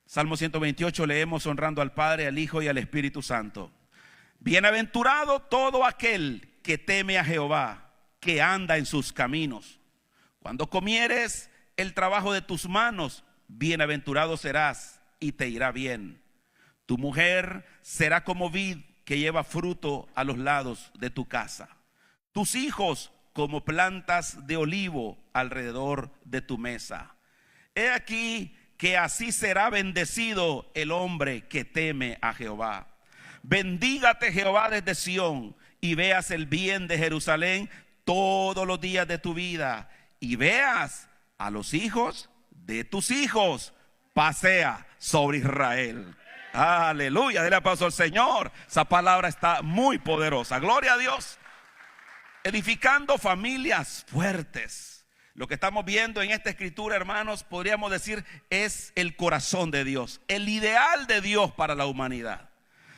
Salmo 128 leemos honrando al Padre, al Hijo y al Espíritu Santo. Bienaventurado todo aquel que teme a Jehová, que anda en sus caminos. Cuando comieres el trabajo de tus manos, bienaventurado serás y te irá bien. Tu mujer será como vid que lleva fruto a los lados de tu casa. Tus hijos como plantas de olivo alrededor de tu mesa. He aquí que así será bendecido el hombre que teme a Jehová. Bendígate Jehová desde Sión y veas el bien de Jerusalén todos los días de tu vida, y veas a los hijos de tus hijos pasea sobre Israel. Aleluya, dele aplauso al Señor. Esa palabra está muy poderosa. Gloria a Dios. Edificando familias fuertes. Lo que estamos viendo en esta escritura, hermanos, podríamos decir es el corazón de Dios, el ideal de Dios para la humanidad.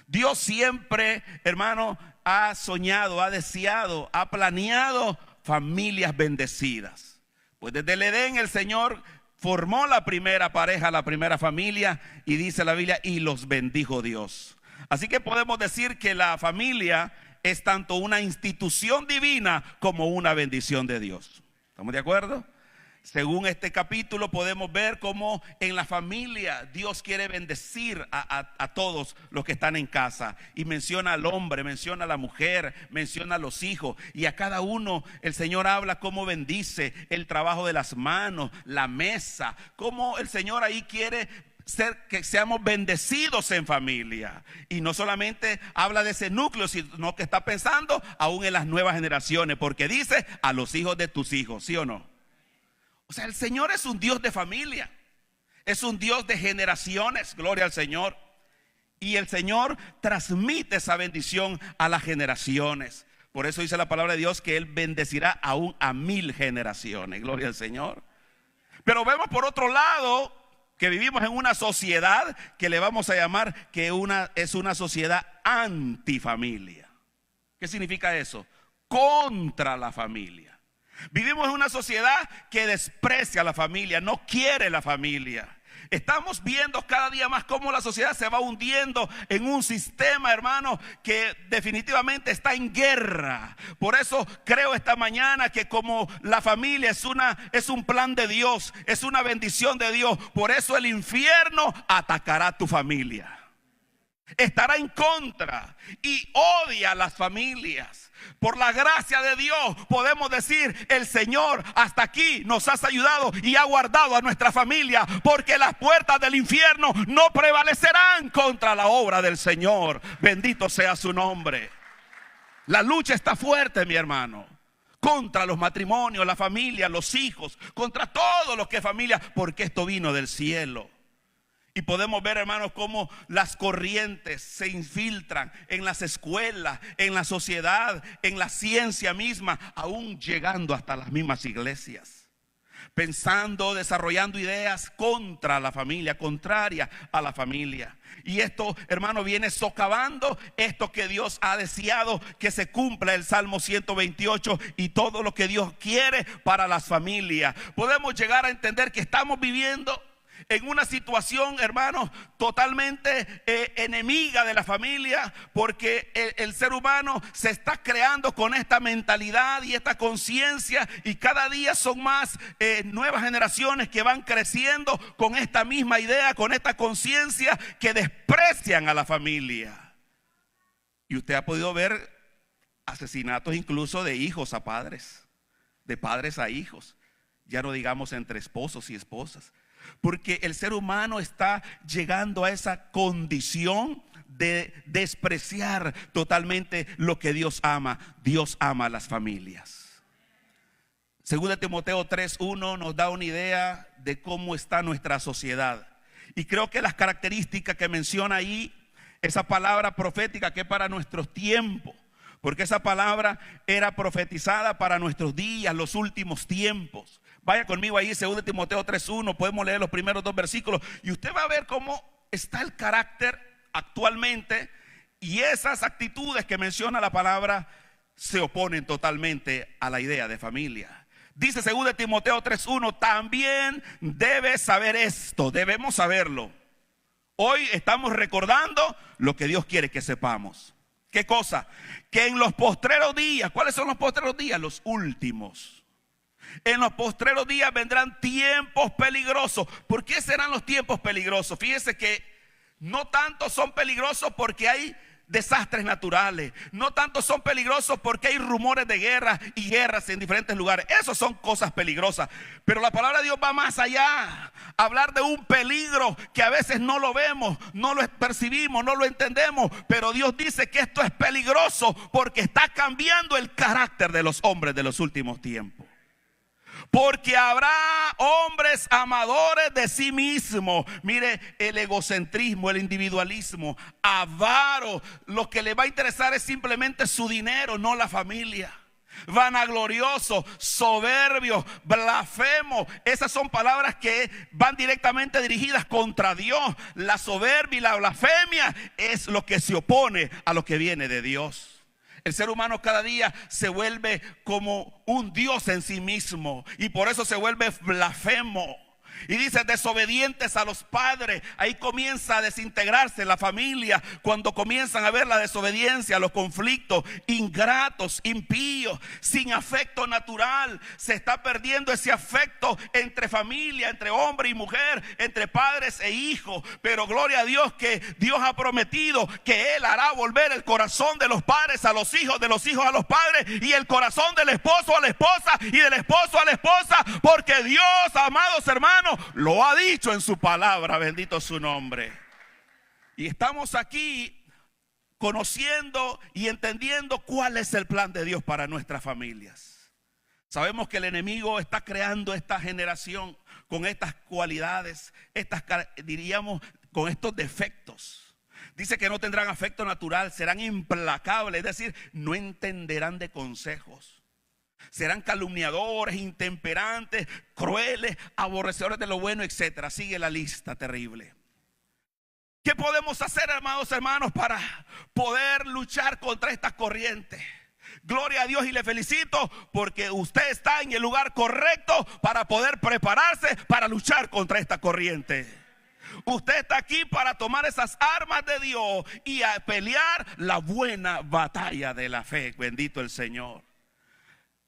Dios siempre, hermano, ha soñado, ha deseado, ha planeado familias bendecidas. Pues desde el Edén el Señor formó la primera pareja, la primera familia, y dice la Biblia, y los bendijo Dios. Así que podemos decir que la familia es tanto una institución divina como una bendición de Dios. ¿Estamos de acuerdo? Según este capítulo podemos ver cómo en la familia Dios quiere bendecir a todos los que están en casa. Y menciona al hombre, menciona a la mujer, menciona a los hijos. Y a cada uno el Señor habla cómo bendice el trabajo de las manos, la mesa. Cómo el Señor ahí quiere que seamos bendecidos en familia. Y no solamente habla de ese núcleo, sino que está pensando aún en las nuevas generaciones. Porque dice a los hijos de tus hijos, ¿sí o no? O sea, el Señor es un Dios de familia, es un Dios de generaciones, gloria al Señor. Y el Señor transmite esa bendición a las generaciones. Por eso dice la palabra de Dios que Él bendecirá aún a 1000 generaciones, gloria al Señor. Pero vemos por otro lado que vivimos en una sociedad que le vamos a llamar que es una sociedad antifamilia. ¿Qué significa eso? Contra la familia. Vivimos en una sociedad que desprecia a la familia, no quiere la familia. Estamos viendo cada día más cómo la sociedad se va hundiendo en un sistema, hermano, que definitivamente está en guerra. Por eso creo esta mañana que como la familia es un plan de Dios, es una bendición de Dios. Por eso el infierno atacará a tu familia. Estará en contra y odia a las familias. Por la gracia de Dios podemos decir, el Señor hasta aquí nos has ayudado y ha guardado a nuestra familia, porque las puertas del infierno no prevalecerán contra la obra del Señor. Bendito sea su nombre. La lucha está fuerte, mi hermano, contra los matrimonios, la familia, los hijos, contra todo lo que es familia, porque esto vino del cielo. Y podemos ver, hermanos, cómo las corrientes se infiltran en las escuelas, en la sociedad, en la ciencia misma, aún llegando hasta las mismas iglesias. Pensando, desarrollando ideas contra la familia, contrarias a la familia. Y esto, hermano, viene socavando esto que Dios ha deseado que se cumpla, el Salmo 128 y todo lo que Dios quiere para las familias. Podemos llegar a entender que estamos viviendo en una situación, hermanos, totalmente enemiga de la familia, porque el ser humano se está creando con esta mentalidad y esta conciencia, y cada día son más nuevas generaciones que van creciendo con esta misma idea, con esta conciencia, que desprecian a la familia. Y usted ha podido ver asesinatos incluso de hijos a padres, de padres a hijos, ya no digamos entre esposos y esposas. Porque el ser humano está llegando a esa condición de despreciar totalmente lo que Dios ama. Dios ama a las familias. Según Timoteo 3:1 nos da una idea de cómo está nuestra sociedad. Y creo que las características que menciona ahí, esa palabra profética que es para nuestros tiempos, porque esa palabra era profetizada para nuestros días, los últimos tiempos. Vaya conmigo ahí, 2 Timoteo 3:1, podemos leer los primeros 2 versículos y usted va a ver cómo está el carácter actualmente, y esas actitudes que menciona la palabra se oponen totalmente a la idea de familia. Dice 2 Timoteo 3:1, también debes saber esto, debemos saberlo, Hoy estamos recordando lo que Dios quiere que sepamos. ¿Qué cosa? Que en los postreros días, ¿cuáles son los postreros días? Los últimos. En los postreros días vendrán tiempos peligrosos. ¿Por qué serán los tiempos peligrosos? Fíjese que no tanto son peligrosos porque hay desastres naturales, no tanto son peligrosos porque hay rumores de guerra y guerras en diferentes lugares. Esas son cosas peligrosas, pero la palabra de Dios va más allá. Hablar de un peligro que a veces no lo vemos, no lo percibimos, no lo entendemos, pero Dios dice que esto es peligroso porque está cambiando el carácter de los hombres de los últimos tiempos. Porque habrá hombres amadores de sí mismos. Mire, el egocentrismo, el individualismo, avaros. Lo que le va a interesar es simplemente su dinero, no la familia. Vanaglorioso, soberbio, blasfemo. Esas son palabras que van directamente dirigidas contra Dios. La soberbia y la blasfemia es lo que se opone a lo que viene de Dios. El ser humano cada día se vuelve como un Dios en sí mismo y por eso se vuelve blasfemo. Y dice desobedientes a los padres. Ahí comienza a desintegrarse la familia cuando comienzan a ver la desobediencia, los conflictos, ingratos, impíos, sin afecto natural. Se está perdiendo ese afecto entre familia, entre hombre y mujer, entre padres e hijos. Pero gloria a Dios que Dios ha prometido que Él hará volver el corazón de los padres a los hijos, de los hijos a los padres, y el corazón del esposo a la esposa y del esposo a la esposa, porque Dios, amados hermanos, lo ha dicho en su palabra, bendito su nombre. Y estamos aquí conociendo y entendiendo cuál es el plan de Dios para nuestras familias. Sabemos que el enemigo está creando esta generación con estas cualidades, diríamos, con estos defectos. Dice que no tendrán afecto natural, serán implacables, es decir, no entenderán de consejos. Serán calumniadores, intemperantes, crueles, aborrecedores de lo bueno, etc. Sigue la lista terrible. ¿Qué podemos hacer, amados hermanos, para poder luchar contra esta corriente? Gloria a Dios y le felicito porque usted está en el lugar correcto para poder prepararse para luchar contra esta corriente. Usted está aquí para tomar esas armas de Dios y a pelear la buena batalla de la fe. Bendito el Señor.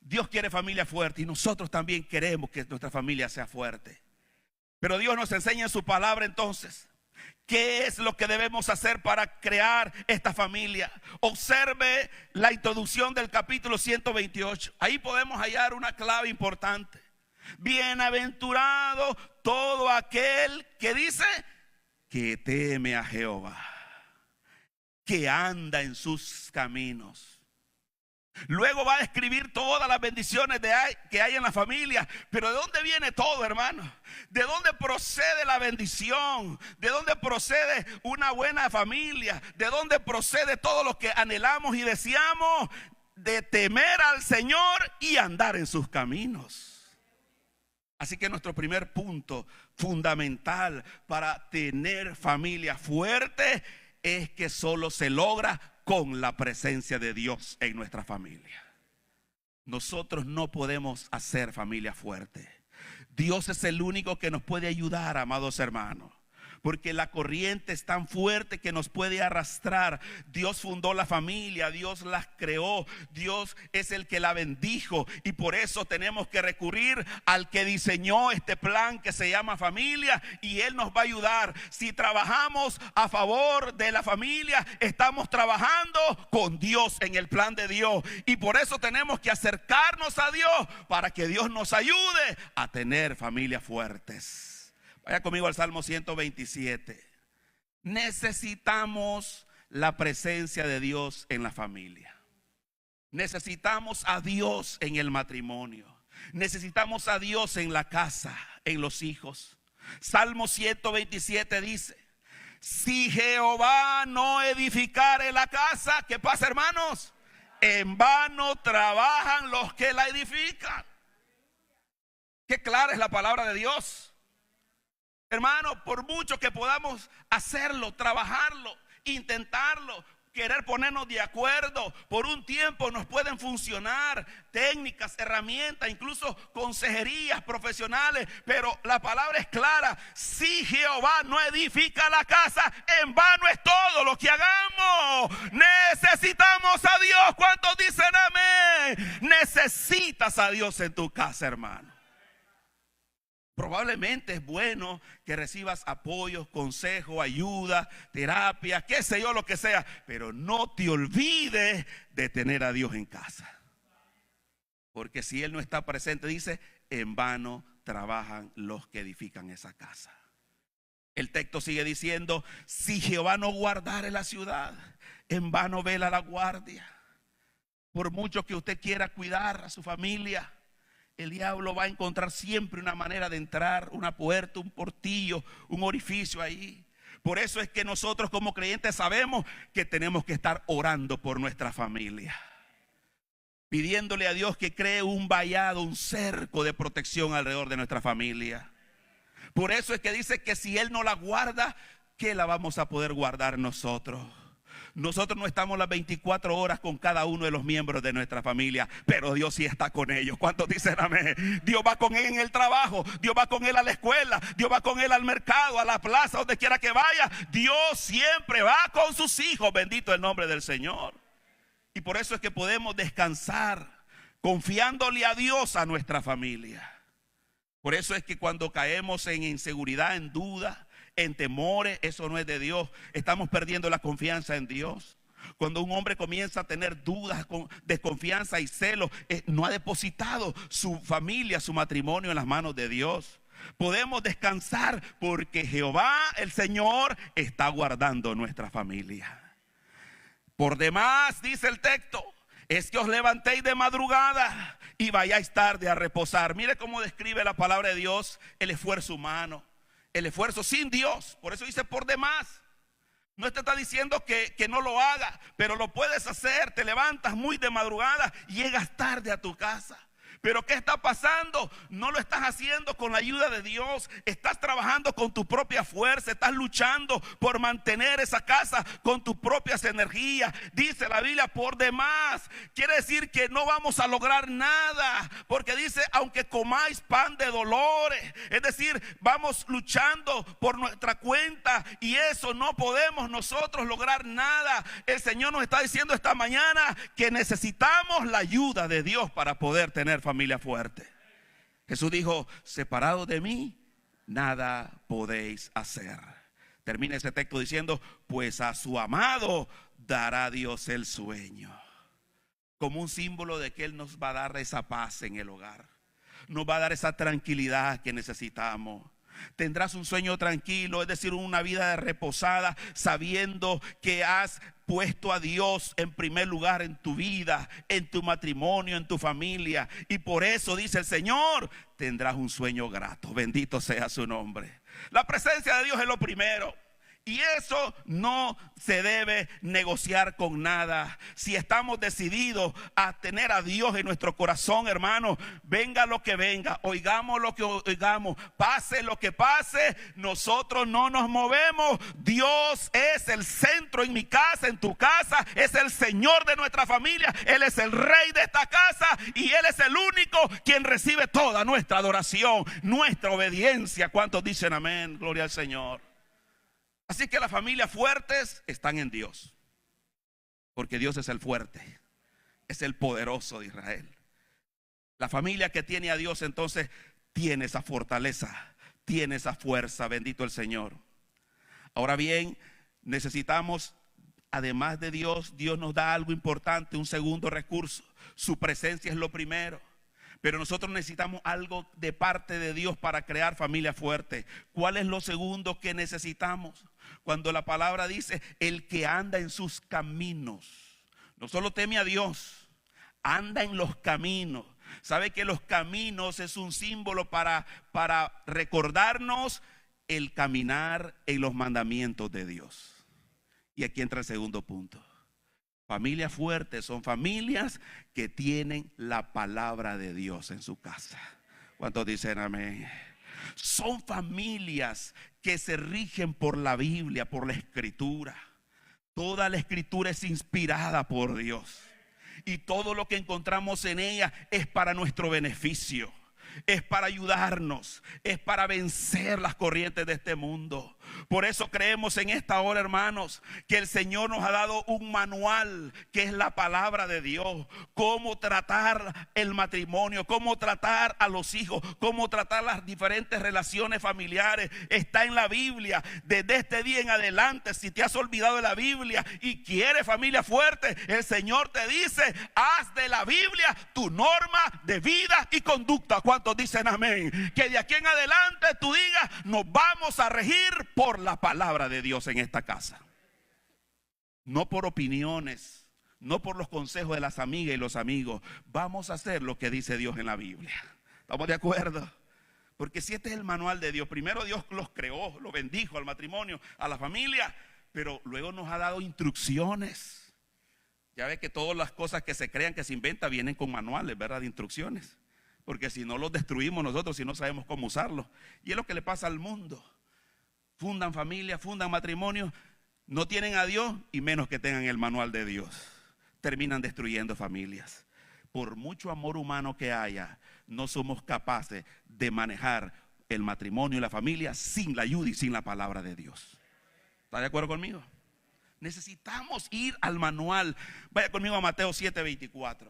Dios quiere familia fuerte y nosotros también queremos que nuestra familia sea fuerte. Pero Dios nos enseña en su palabra entonces qué es lo que debemos hacer para crear esta familia. Observe la introducción del capítulo 128. Ahí podemos hallar una clave importante. Bienaventurado todo aquel que dice que teme a Jehová, que anda en sus caminos. Luego va a describir todas las bendiciones que hay en la familia. Pero ¿de dónde viene todo, hermano? ¿De dónde procede la bendición? ¿De dónde procede una buena familia? ¿De dónde procede todo lo que anhelamos y deseamos? De temer al Señor y andar en sus caminos. Así que nuestro primer punto fundamental para tener familia fuerte es que solo se logra con la presencia de Dios en nuestra familia. Nosotros no podemos hacer familia fuerte. Dios es el único que nos puede ayudar, amados hermanos. Porque la corriente es tan fuerte que nos puede arrastrar. Dios fundó la familia, Dios las creó, Dios es el que la bendijo. Y por eso tenemos que recurrir al que diseñó este plan que se llama familia. Y Él nos va a ayudar. Si trabajamos a favor de la familia, estamos trabajando con Dios en el plan de Dios. Y por eso tenemos que acercarnos a Dios para que Dios nos ayude a tener familias fuertes. Vaya conmigo al Salmo 127. Necesitamos la presencia de Dios en la familia. Necesitamos a Dios en el matrimonio. Necesitamos a Dios en la casa, en los hijos. Salmo 127 dice: si Jehová no edificare la casa, ¿qué pasa, hermanos? En vano trabajan los que la edifican. Qué clara es la palabra de Dios. Hermano, por mucho que podamos hacerlo, trabajarlo, intentarlo, querer ponernos de acuerdo. Por un tiempo nos pueden funcionar técnicas, herramientas, incluso consejerías profesionales, pero la palabra es clara: si Jehová no edifica la casa, en vano es todo lo que hagamos. Necesitamos a Dios. ¿Cuántos dicen amén? Necesitas a Dios en tu casa, hermano. Probablemente es bueno que recibas apoyo, consejo, ayuda, terapia, qué sé yo, lo que sea, pero no te olvides de tener a Dios en casa. Porque si Él no está presente, dice, en vano trabajan los que edifican esa casa. El texto sigue diciendo: si Jehová no guardare la ciudad, en vano vela la guardia. Por mucho que usted quiera cuidar a su familia, el diablo va a encontrar siempre una manera de entrar, una puerta, un portillo, un orificio ahí. Por eso es que nosotros como creyentes sabemos que tenemos que estar orando por nuestra familia, pidiéndole a Dios que cree un vallado, un cerco de protección alrededor de nuestra familia. Por eso es que dice que si Él no la guarda, ¿qué la vamos a poder guardar nosotros? Nosotros no estamos las 24 horas con cada uno de los miembros de nuestra familia, pero Dios sí está con ellos. ¿Cuántos dicen amén? Dios va con él en el trabajo, Dios va con él a la escuela, Dios va con él al mercado, a la plaza, donde quiera que vaya. Dios siempre va con sus hijos. Bendito el nombre del Señor. Y por eso es que podemos descansar confiándole a Dios a nuestra familia. Por eso es que cuando caemos en inseguridad, en duda, en temores, eso no es de Dios. Estamos perdiendo la confianza en Dios. Cuando un hombre comienza a tener dudas, desconfianza y celos, no ha depositado su familia, su matrimonio en las manos de Dios. Podemos descansar porque Jehová, el Señor, está guardando nuestra familia. Por demás, dice el texto, es que os levantéis de madrugada y vayáis tarde a reposar. Mire cómo describe la palabra de Dios el esfuerzo humano. El esfuerzo sin Dios. Por eso dice por demás. No te está diciendo que no lo hagas, pero lo puedes hacer. Te levantas muy de madrugada y llegas tarde a tu casa. Pero ¿qué está pasando? No lo estás haciendo con la ayuda de Dios. Estás trabajando con tu propia fuerza. Estás luchando por mantener esa casa con tus propias energías. Dice la Biblia por demás. Quiere decir que no vamos a lograr nada. Porque dice aunque comáis pan de dolores. Es decir, vamos luchando por nuestra cuenta. Y eso no podemos nosotros lograr nada. El Señor nos está diciendo esta mañana que necesitamos la ayuda de Dios para poder tener familia fuerte. Jesús dijo: separados de mí, nada podéis hacer. Termina ese texto diciendo: pues a su amado dará Dios el sueño. Como un símbolo de que Él nos va a dar esa paz en el hogar. Nos va a dar esa tranquilidad que necesitamos. Tendrás un sueño tranquilo, es decir, una vida reposada, sabiendo que has puesto a Dios en primer lugar en tu vida, en tu matrimonio, en tu familia. Y por eso dice el Señor: tendrás un sueño grato. Bendito sea su nombre. La presencia de Dios es lo primero. Y eso no se debe negociar con nada. Si estamos decididos a tener a Dios en nuestro corazón, hermano, venga lo que venga, oigamos lo que oigamos, pase lo que pase, nosotros no nos movemos. Dios es el centro en mi casa, en tu casa, es el Señor de nuestra familia. Él es el Rey de esta casa y Él es el único quien recibe toda nuestra adoración, nuestra obediencia. ¿Cuántos dicen amén? Gloria al Señor. Así que las familias fuertes están en Dios, porque Dios es el fuerte, es el poderoso de Israel. La familia que tiene a Dios entonces tiene esa fortaleza, tiene esa fuerza. Bendito el Señor. Ahora bien, necesitamos, además de Dios, Dios nos da algo importante, un segundo recurso. Su presencia es lo primero. Pero nosotros necesitamos algo de parte de Dios para crear familia fuerte. ¿Cuál es lo segundo que necesitamos? Cuando la palabra dice el que anda en sus caminos, no solo teme a Dios, anda en los caminos. ¿Sabe que los caminos es un símbolo para recordarnos el caminar en los mandamientos de Dios? Y aquí entra el segundo punto. Familias fuertes son familias que tienen la palabra de Dios en su casa. ¿Cuántos dicen amén? Son familias que se rigen por la Biblia, por la Escritura. Toda la escritura es inspirada por Dios. Y todo lo que encontramos en ella es para nuestro beneficio. Es para ayudarnos, es para vencer las corrientes de este mundo. Por eso creemos en esta hora, hermanos, que el Señor nos ha dado un manual que es la palabra de Dios. Cómo tratar el matrimonio, cómo tratar a los hijos, cómo tratar las diferentes relaciones familiares. Está en la Biblia. Desde este día en adelante, si te has olvidado de la Biblia y quieres familia fuerte, el Señor te dice: haz de la Biblia tu norma de vida y conducta. ¿Cuántos dicen amén? Que de aquí en adelante tú digas: nos vamos a regir por la palabra de Dios en esta casa. No por opiniones, no por los consejos de las amigas y los amigos. Vamos a hacer lo que dice Dios en la Biblia. ¿Estamos de acuerdo? Porque si este es el manual de Dios, primero Dios los creó, lo bendijo al matrimonio, a la familia, pero luego nos ha dado instrucciones. Ya ve que todas las cosas que se crean, que se inventan, vienen con manuales, ¿verdad? De instrucciones. Porque si no los destruimos nosotros, si no sabemos cómo usarlos. Y es lo que le pasa al mundo. Fundan familia, fundan matrimonio, no tienen a Dios y menos que tengan el manual de Dios. Terminan destruyendo familias. Por mucho amor humano que haya, no somos capaces de manejar el matrimonio y la familia sin la ayuda y sin la palabra de Dios. ¿Está de acuerdo conmigo? Necesitamos ir al manual. Vaya conmigo a Mateo 7:24.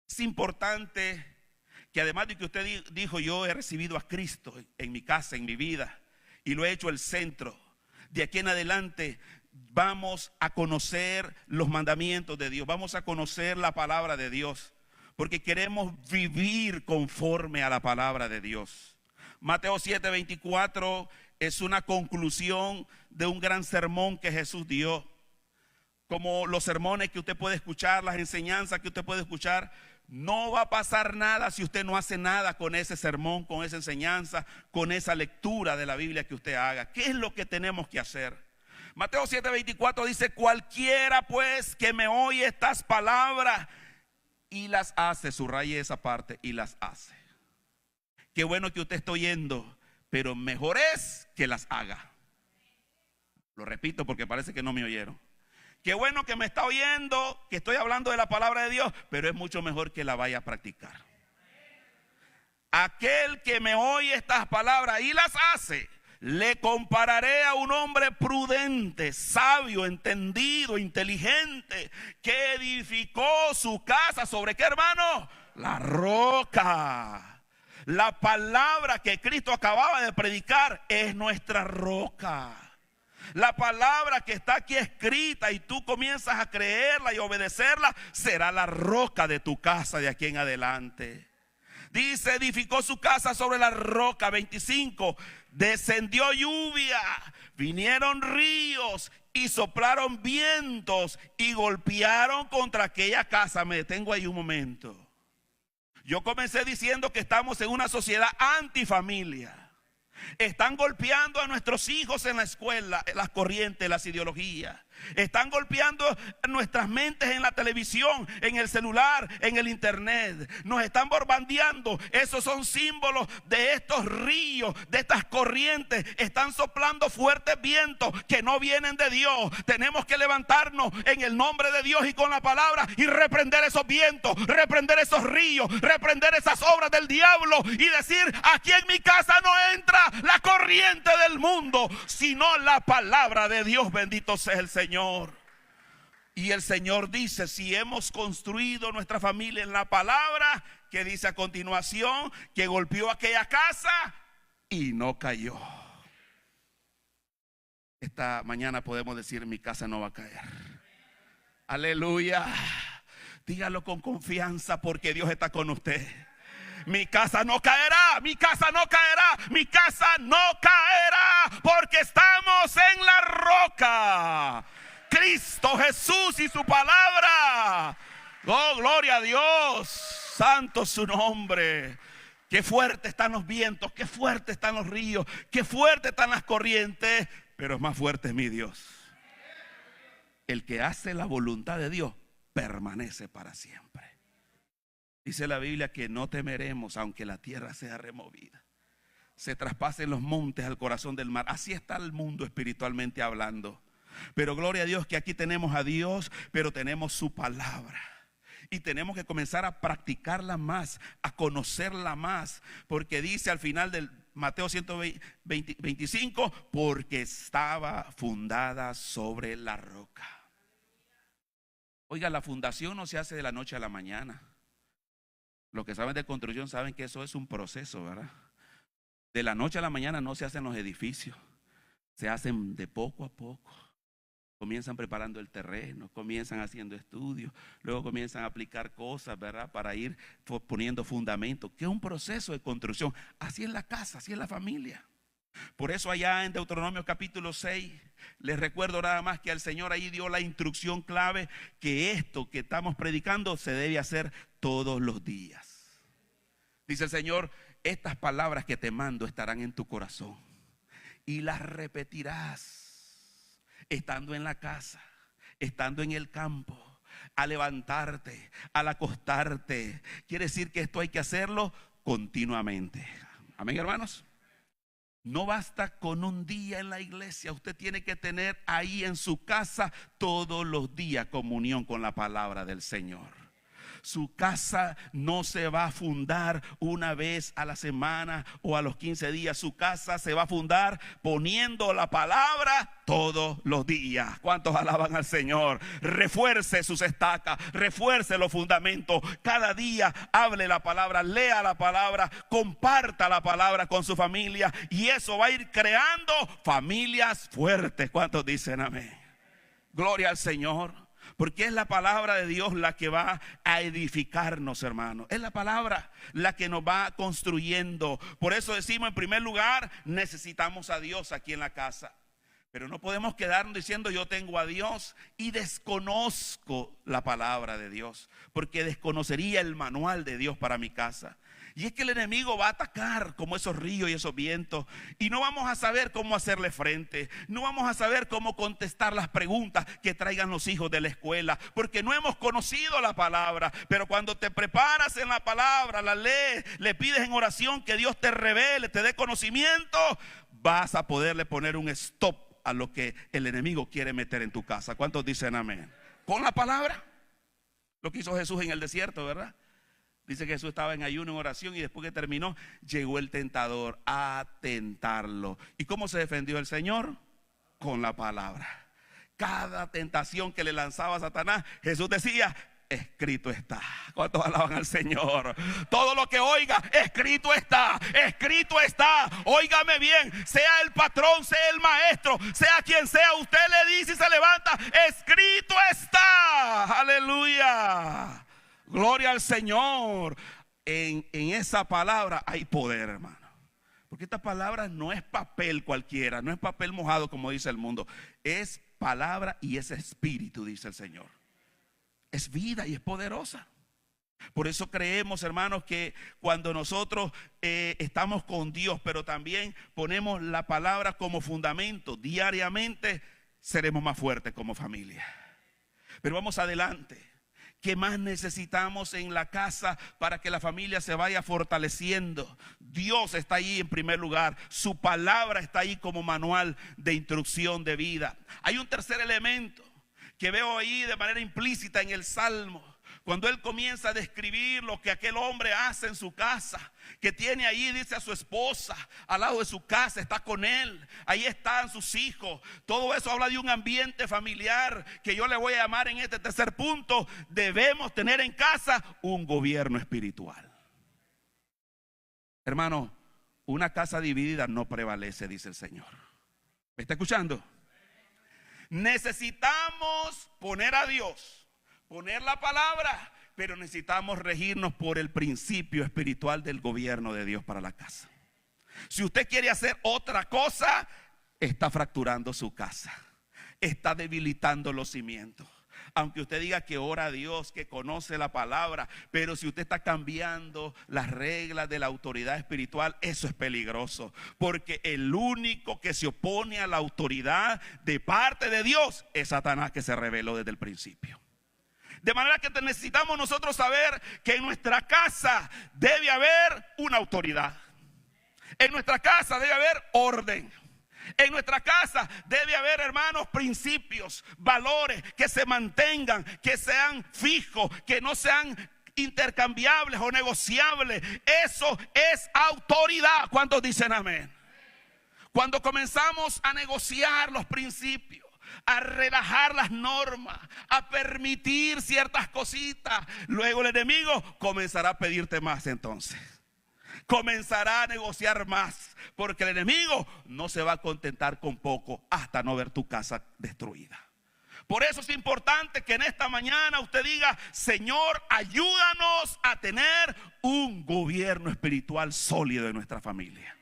Es importante que además de que usted dijo: yo he recibido a Cristo en mi casa, en mi vida, y lo he hecho el centro. De aquí en adelante vamos a conocer los mandamientos de Dios. Vamos a conocer la palabra de Dios. Porque queremos vivir conforme a la palabra de Dios. Mateo 7:24 es una conclusión de un gran sermón que Jesús dio. Como los sermones que usted puede escuchar, las enseñanzas que usted puede escuchar. No va a pasar nada si usted no hace nada con ese sermón, con esa enseñanza, con esa lectura de la Biblia que usted haga. ¿Qué es lo que tenemos que hacer? Mateo 7:24 dice: cualquiera pues que me oye estas palabras y las hace, subraye esa parte, y las hace. Qué bueno que usted está oyendo, pero mejor es que las haga. Lo repito porque parece que no me oyeron. Qué bueno que me está oyendo, que estoy hablando de la palabra de Dios, pero es mucho mejor que la vaya a practicar. Aquel que me oye estas palabras y las hace, le compararé a un hombre prudente, sabio, entendido, inteligente, que edificó su casa ¿sobre qué, hermano? La roca. La palabra que Cristo acababa de predicar es nuestra roca. La palabra que está aquí escrita y tú comienzas a creerla y obedecerla, será la roca de tu casa de aquí en adelante. Dice: edificó su casa sobre la roca. 25, descendió lluvia, vinieron ríos y soplaron vientos y golpearon contra aquella casa. Me detengo ahí un momento. Yo comencé diciendo que estamos en una sociedad antifamilia. Están golpeando a nuestros hijos en la escuela, las corrientes, las ideologías. Están golpeando nuestras mentes en la televisión, en el celular, en el internet. Nos están bombardeando. Esos son símbolos de estos ríos, de estas corrientes. Están soplando fuertes vientos que no vienen de Dios. Tenemos que levantarnos en el nombre de Dios y con la palabra y reprender esos vientos, reprender esos ríos, reprender esas obras del diablo y decir: aquí en mi casa no entra la corriente del mundo, sino la palabra de Dios. Bendito sea el Señor. Y el Señor dice: si hemos construido nuestra familia en la palabra, que dice a continuación, que golpeó aquella casa y no cayó. Esta mañana podemos decir: mi casa no va a caer. Aleluya. Dígalo con confianza, porque Dios está con usted. Mi casa no caerá, mi casa no caerá, mi casa no caerá, porque estamos en la roca. Cristo Jesús y su palabra. Oh, gloria a Dios. Santo su nombre. Qué fuerte están los vientos, qué fuerte están los ríos, qué fuerte están las corrientes, pero más fuerte es mi Dios. El que hace la voluntad de Dios permanece para siempre. Dice la Biblia que no temeremos aunque la tierra sea removida, se traspasen los montes al corazón del mar. Así está el mundo espiritualmente hablando. Pero gloria a Dios que aquí tenemos a Dios, pero tenemos su palabra. Y tenemos que comenzar a practicarla más, a conocerla más. Porque dice al final del Mateo 125, porque estaba fundada sobre la roca. Oiga, la fundación no se hace de la noche a la mañana. Los que saben de construcción saben que eso es un proceso, ¿verdad? De la noche a la mañana no se hacen los edificios. Se hacen de poco a poco. Comienzan preparando el terreno, comienzan haciendo estudios, luego comienzan a aplicar cosas, ¿verdad? Para ir poniendo fundamentos, que es un proceso de construcción. Así es la casa, así es la familia. Por eso allá en Deuteronomio capítulo 6, les recuerdo nada más que el Señor ahí dio la instrucción clave, que esto que estamos predicando se debe hacer todos los días. Dice el Señor, estas palabras que te mando estarán en tu corazón y las repetirás. Estando en la casa, estando en el campo, al levantarte, al acostarte. Quiere decir que esto hay que hacerlo continuamente. Amén, hermanos. No basta con un día en la iglesia. Usted tiene que tener ahí en su casa todos los días comunión con la palabra del Señor. Su casa no se va a fundar una vez a la semana o a los 15 días. Su casa se va a fundar poniendo la palabra todos los días. ¿Cuántos alaban al Señor? Refuerce sus estacas, refuerce los fundamentos. Cada día hable la palabra, lea la palabra, comparta la palabra con su familia. Y eso va a ir creando familias fuertes. ¿Cuántos dicen amén? Gloria al Señor. Porque es la palabra de Dios la que va a edificarnos, hermanos. Es la palabra la que nos va construyendo. Por eso decimos, en primer lugar, necesitamos a Dios aquí en la casa. Pero no podemos quedarnos diciendo yo tengo a Dios y desconozco la palabra de Dios, porque desconocería el manual de Dios para mi casa. Y es que el enemigo va a atacar como esos ríos y esos vientos, y no vamos a saber cómo hacerle frente. No vamos a saber cómo contestar las preguntas que traigan los hijos de la escuela, porque no hemos conocido la palabra. Pero cuando te preparas en la palabra, la lees, le pides en oración que Dios te revele, te dé conocimiento, vas a poderle poner un stop a lo que el enemigo quiere meter en tu casa. ¿Cuántos dicen amén? Con la palabra. Lo que hizo Jesús en el desierto, ¿verdad? Dice que Jesús estaba en ayuno, en oración, y después que terminó, llegó el tentador a tentarlo. ¿Y cómo se defendió el Señor? Con la palabra. Cada tentación que le lanzaba Satanás, Jesús decía, escrito está. ¿Cuántos alaban al Señor? Todo lo que oiga, escrito está. Escrito está. Óigame bien, sea el patrón, sea el maestro, sea quien sea, usted le dice y se levanta, escrito está. Aleluya. Gloria al Señor. En esa palabra hay poder, hermano. Porque esta palabra no es papel cualquiera, no es papel mojado como dice el mundo. Es palabra y es espíritu, dice el Señor. Es vida y es poderosa. Por eso creemos, hermanos, que cuando nosotros estamos con Dios, pero también ponemos la palabra como fundamento diariamente, seremos más fuertes como familia. Pero vamos adelante. ¿Qué más necesitamos en la casa para que la familia se vaya fortaleciendo? Dios está ahí en primer lugar. Su palabra está ahí como manual de instrucción de vida. Hay un tercer elemento que veo ahí de manera implícita en el Salmo. Cuando él comienza a describir lo que aquel hombre hace en su casa, que tiene ahí, dice, a su esposa al lado de su casa, está con él, ahí están sus hijos. Todo eso habla de un ambiente familiar que yo le voy a llamar en este tercer punto. Debemos tener en casa un gobierno espiritual. Hermano, una casa dividida no prevalece, dice el Señor. ¿Me está escuchando? Necesitamos poner a Dios, poner la palabra, pero necesitamos regirnos por el principio espiritual del gobierno de Dios para la casa. Si usted quiere hacer otra cosa, está fracturando su casa, está debilitando los cimientos. Aunque usted diga que ora a Dios, que conoce la palabra, pero si usted está cambiando las reglas de la autoridad espiritual, eso es peligroso. Porque el único que se opone a la autoridad de parte de Dios es Satanás, que se reveló desde el principio. De manera que necesitamos nosotros saber que en nuestra casa debe haber una autoridad. En nuestra casa debe haber orden. En nuestra casa debe haber, hermanos, principios, valores que se mantengan, que sean fijos, que no sean intercambiables o negociables. Eso es autoridad. ¿Cuántos dicen amén? Cuando comenzamos a negociar los principios, a relajar las normas, a permitir ciertas cositas, luego el enemigo comenzará a pedirte más. Entonces comenzará a negociar más, porque el enemigo no se va a contentar con poco hasta no ver tu casa destruida. Por eso es importante que en esta mañana usted diga: Señor, ayúdanos a tener un gobierno espiritual sólido en nuestra familia.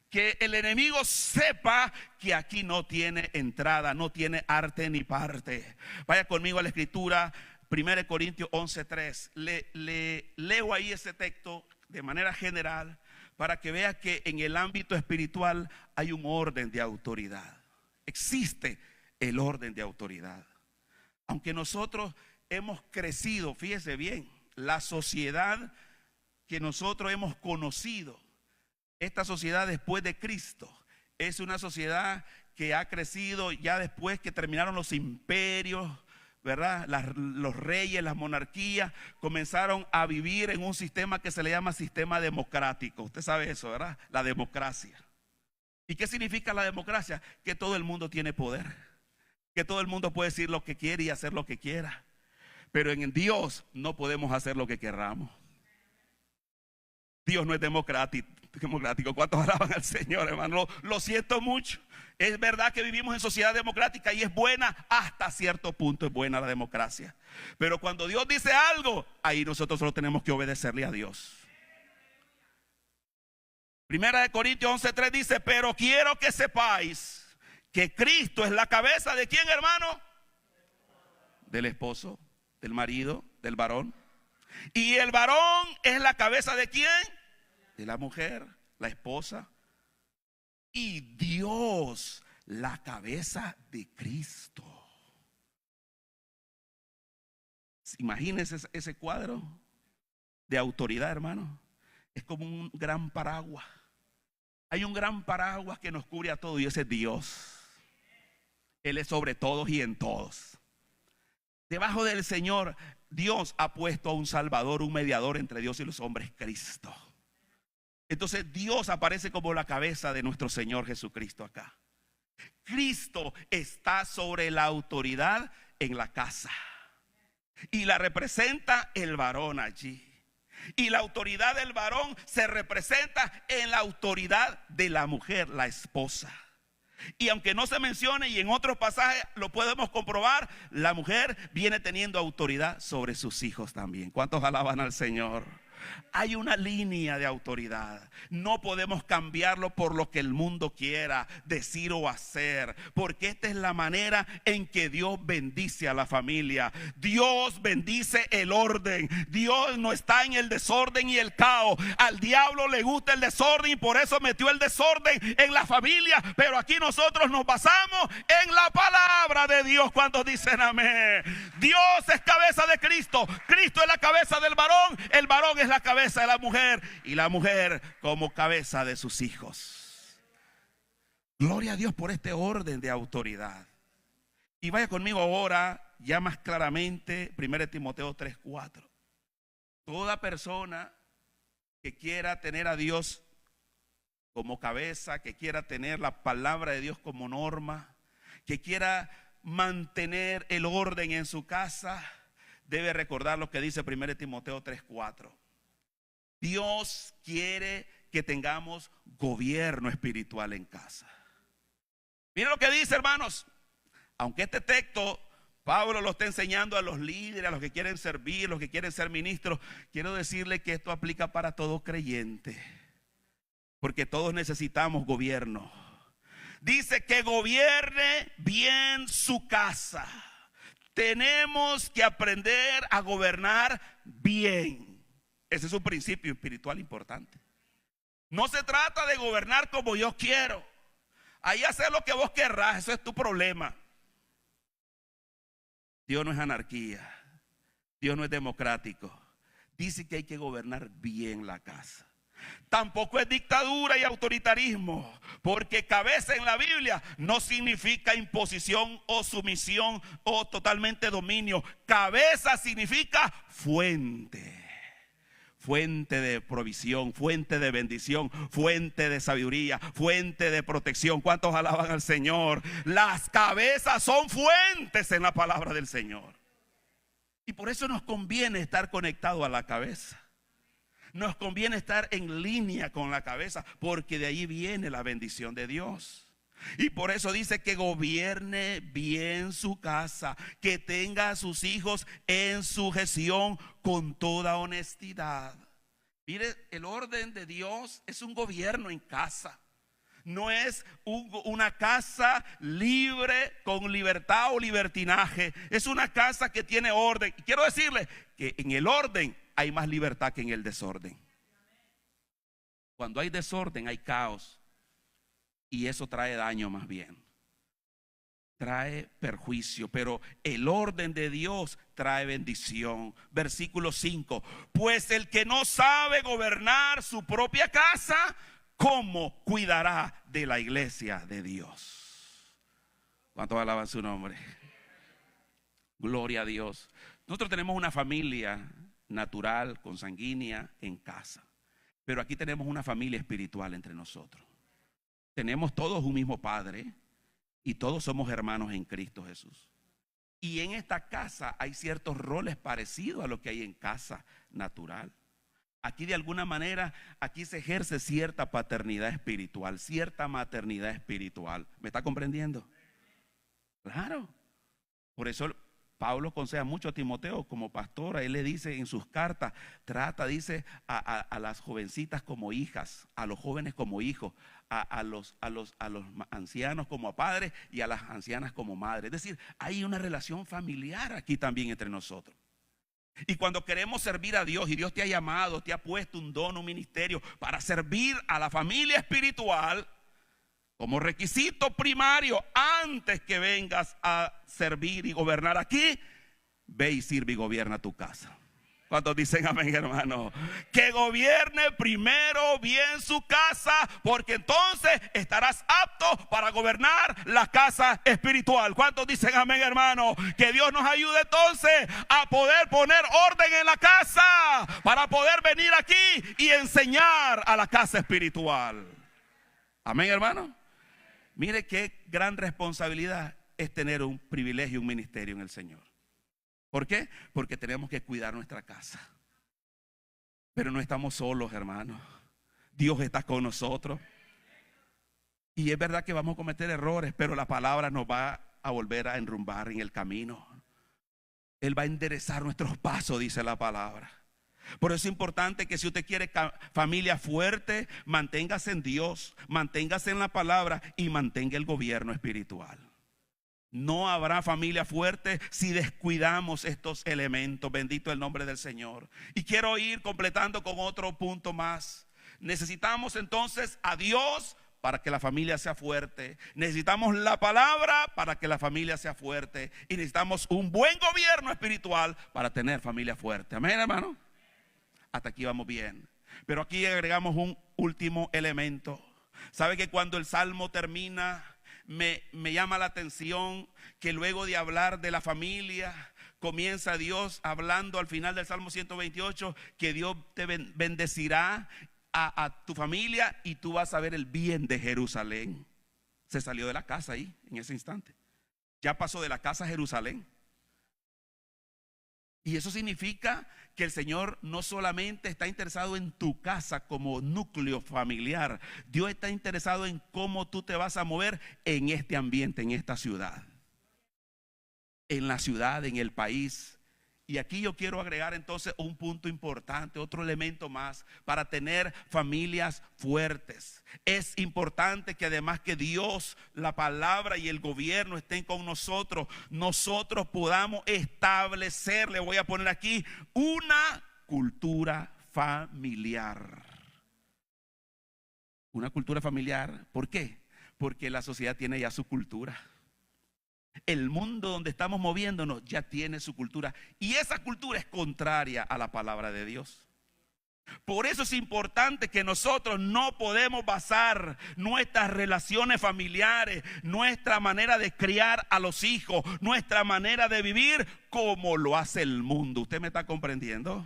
Que el enemigo sepa que aquí no tiene entrada, no tiene arte ni parte. Vaya conmigo a la escritura, 1 Corintios 11:3. Leo ahí ese texto de manera general para que vea que en el ámbito espiritual hay un orden de autoridad. Existe el orden de autoridad. Aunque nosotros hemos crecido, fíjese bien, la sociedad que nosotros hemos conocido, esta sociedad después de Cristo, es una sociedad que ha crecido ya después que terminaron los imperios, ¿verdad? Los reyes, las monarquías comenzaron a vivir en un sistema que se le llama sistema democrático. Usted sabe eso, ¿verdad? La democracia. ¿Y qué significa la democracia? Que todo el mundo tiene poder, que todo el mundo puede decir lo que quiere y hacer lo que quiera. Pero en Dios no podemos hacer lo que queramos. Dios no es democrático. ¿Cuántos alaban al Señor, hermano? Lo siento mucho. Es verdad que vivimos en sociedad democrática y es buena, hasta cierto punto es buena la democracia. Pero cuando Dios dice algo, ahí nosotros solo tenemos que obedecerle a Dios. 1 Corintios 11:3 dice: pero quiero que sepáis que Cristo es la cabeza de ¿quién, hermano? Del esposo, del marido, del varón. Y el varón es la cabeza de ¿quién? De la mujer, la esposa. Y Dios, la cabeza de Cristo. Imagínense ese cuadro de autoridad, hermano. Es como un gran paraguas. Hay un gran paraguas que nos cubre a todos y ese es Dios. Él es sobre todos y en todos. Debajo del Señor, Dios ha puesto a un Salvador, un mediador entre Dios y los hombres, Cristo. Entonces Dios aparece como la cabeza de nuestro Señor Jesucristo acá. Cristo está sobre la autoridad en la casa y la representa el varón allí. Y la autoridad del varón se representa en la autoridad de la mujer, la esposa. Y aunque no se mencione, y en otros pasajes lo podemos comprobar, la mujer viene teniendo autoridad sobre sus hijos también. ¿Cuántos alaban al Señor? Hay una línea de autoridad. No podemos cambiarlo por lo que el mundo quiera decir o hacer, porque esta es la manera en que Dios bendice a la familia. Dios bendice el orden. Dios no está en el desorden y el caos. Al diablo le gusta el desorden y por eso metió el desorden en la familia. Pero aquí nosotros nos basamos en la palabra de Dios. ¿Cuántos dicen amén? Dios es cabeza de Cristo. Cristo es la cabeza del varón. El varón es la cabeza de la mujer y la mujer como cabeza de sus hijos. Gloria a Dios por este orden de autoridad. Y vaya conmigo ahora ya más claramente 1 Timoteo 3:4. Toda persona que quiera tener a Dios como cabeza, que quiera tener la palabra de Dios como norma, que quiera mantener el orden en su casa, debe recordar lo que dice 1 Timoteo 3:4. Dios quiere que tengamos gobierno espiritual en casa. Miren lo que dice, hermanos. Aunque este texto Pablo lo está enseñando a los líderes, a los que quieren servir, los que quieren ser ministros, quiero decirle que esto aplica para todo creyente, porque todos necesitamos gobierno. Dice que gobierne bien su casa. Tenemos que aprender a gobernar bien. Ese es un principio espiritual importante. No se trata de gobernar como yo quiero. Ahí hacer lo que vos querrás, eso es tu problema. Dios no es anarquía. Dios no es democrático. Dice que hay que gobernar bien la casa. Tampoco es dictadura y autoritarismo, porque cabeza en la Biblia no significa imposición o sumisión o totalmente dominio. Cabeza significa fuente. Fuente de provisión, fuente de bendición, fuente de sabiduría, fuente de protección. ¿Cuántos alaban al Señor? Las cabezas son fuentes en la palabra del Señor. Y por eso nos conviene estar conectado a la cabeza. Nos conviene estar en línea con la cabeza, porque de ahí viene la bendición de Dios. Y por eso dice que gobierne bien su casa, que tenga a sus hijos en sujeción con toda honestidad. Mire, el orden de Dios es un gobierno en casa. No es una casa libre con libertad o libertinaje. Es una casa que tiene orden. Y quiero decirle que en el orden hay más libertad que en el desorden. Cuando hay desorden hay caos. Y eso trae daño más bien. Trae perjuicio, pero el orden de Dios trae bendición. Versículo 5. Pues el que no sabe gobernar su propia casa, ¿cómo cuidará de la iglesia de Dios? ¿Cuántos alaban su nombre? Gloria a Dios. Nosotros tenemos una familia natural, consanguínea en casa, pero aquí tenemos una familia espiritual entre nosotros. Tenemos todos un mismo Padre y todos somos hermanos en Cristo Jesús. Y en esta casa hay ciertos roles parecidos a los que hay en casa natural. Aquí de alguna manera, aquí se ejerce cierta paternidad espiritual, cierta maternidad espiritual. ¿Me está comprendiendo? Claro. Por eso Pablo aconseja mucho a Timoteo como pastor. Él le dice en sus cartas, dice a las jovencitas como hijas, a los jóvenes como hijos, a los ancianos como a padres y a las ancianas como madres. Es decir, hay una relación familiar aquí también entre nosotros. Y cuando queremos servir a Dios y Dios te ha llamado, te ha puesto un don, un ministerio para servir a la familia espiritual, como requisito primario, antes que vengas a servir y gobernar aquí, ve y sirve y gobierna tu casa. ¿Cuántos dicen amén, hermano? Que gobierne primero bien su casa, porque entonces estarás apto para gobernar la casa espiritual. ¿Cuántos dicen amén, hermano? Que Dios nos ayude entonces a poder poner orden en la casa, para poder venir aquí y enseñar a la casa espiritual. Amén, hermano. Mire qué gran responsabilidad es tener un privilegio, un ministerio en el Señor. ¿Por qué? Porque tenemos que cuidar nuestra casa. Pero no estamos solos, hermanos. Dios está con nosotros. Y es verdad que vamos a cometer errores, pero la palabra nos va a volver a enrumbar en el camino. Él va a enderezar nuestros pasos, dice la palabra. Por eso es importante que si usted quiere familia fuerte, manténgase en Dios, manténgase en la palabra y mantenga el gobierno espiritual. No habrá familia fuerte si descuidamos estos elementos. Bendito el nombre del Señor. Y quiero ir completando con otro punto más. Necesitamos entonces a Dios para que la familia sea fuerte. Necesitamos la palabra para que la familia sea fuerte. Y necesitamos un buen gobierno espiritual para tener familia fuerte. Amén, hermano. Hasta aquí vamos bien. Pero aquí agregamos un último elemento. ¿Sabe que cuando el salmo termina, me llama la atención que luego de hablar de la familia, comienza Dios hablando al final del Salmo 128 que Dios te bendecirá a tu familia y tú vas a ver el bien de Jerusalén? Se salió de la casa ahí en ese instante. Ya pasó de la casa a Jerusalén. Y eso significa que el Señor no solamente está interesado en tu casa como núcleo familiar. Dios está interesado en cómo tú te vas a mover en este ambiente, en esta ciudad. En la ciudad, en el país. Y aquí yo quiero agregar entonces un punto importante, otro elemento más para tener familias fuertes. Es importante que además que Dios, la palabra y el gobierno estén con nosotros, nosotros podamos establecer, le voy a poner aquí, una cultura familiar. Una cultura familiar, ¿por qué? Porque la sociedad tiene ya su cultura. El mundo donde estamos moviéndonos ya tiene su cultura. Y esa cultura es contraria a la palabra de Dios. Por eso es importante que nosotros no podemos basar nuestras relaciones familiares, nuestra manera de criar a los hijos, nuestra manera de vivir como lo hace el mundo. ¿Usted me está comprendiendo?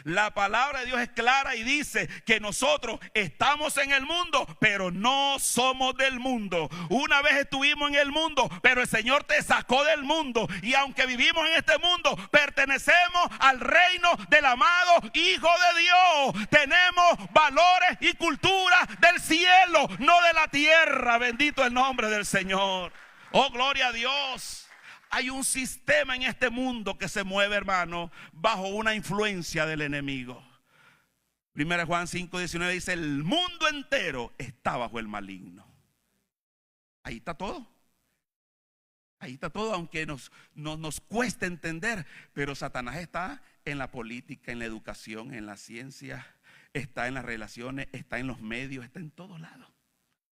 La palabra de Dios es clara y dice que nosotros estamos en el mundo, pero no somos del mundo. Una vez estuvimos en el mundo, pero el Señor te sacó del mundo. Y aunque vivimos en este mundo, pertenecemos al reino del amado Hijo de Dios. Tenemos valores y cultura del cielo, no de la tierra. Bendito el nombre del Señor. Oh, gloria a Dios. Hay un sistema en este mundo que se mueve, hermano, bajo una influencia del enemigo. 1 Juan 5:19 dice: el mundo entero está bajo el maligno. Ahí está todo. Ahí está todo, aunque nos cueste entender. Pero Satanás está en la política, en la educación, en la ciencia, está en las relaciones, está en los medios, está en todos lados.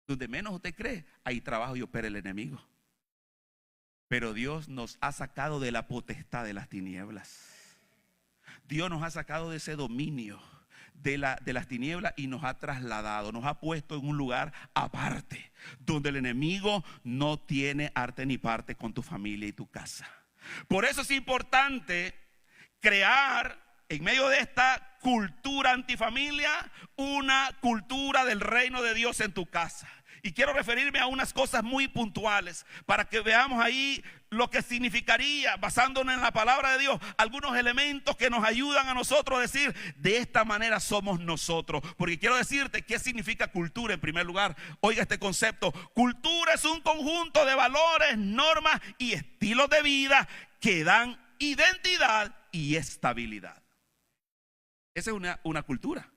Donde menos usted cree, ahí trabaja y opera el enemigo. Pero Dios nos ha sacado de la potestad de las tinieblas. Dios nos ha sacado de ese dominio de las tinieblas y nos ha trasladado, nos ha puesto en un lugar aparte, donde el enemigo no tiene arte ni parte con tu familia y tu casa. Por eso es importante crear, en medio de esta cultura antifamilia, una cultura del reino de Dios en tu casa. Y quiero referirme a unas cosas muy puntuales para que veamos ahí lo que significaría, basándonos en la palabra de Dios, algunos elementos que nos ayudan a nosotros a decir: de esta manera somos nosotros. Porque quiero decirte qué significa cultura en primer lugar. Oiga este concepto: cultura es un conjunto de valores, normas y estilos de vida que dan identidad y estabilidad. Esa es una cultura.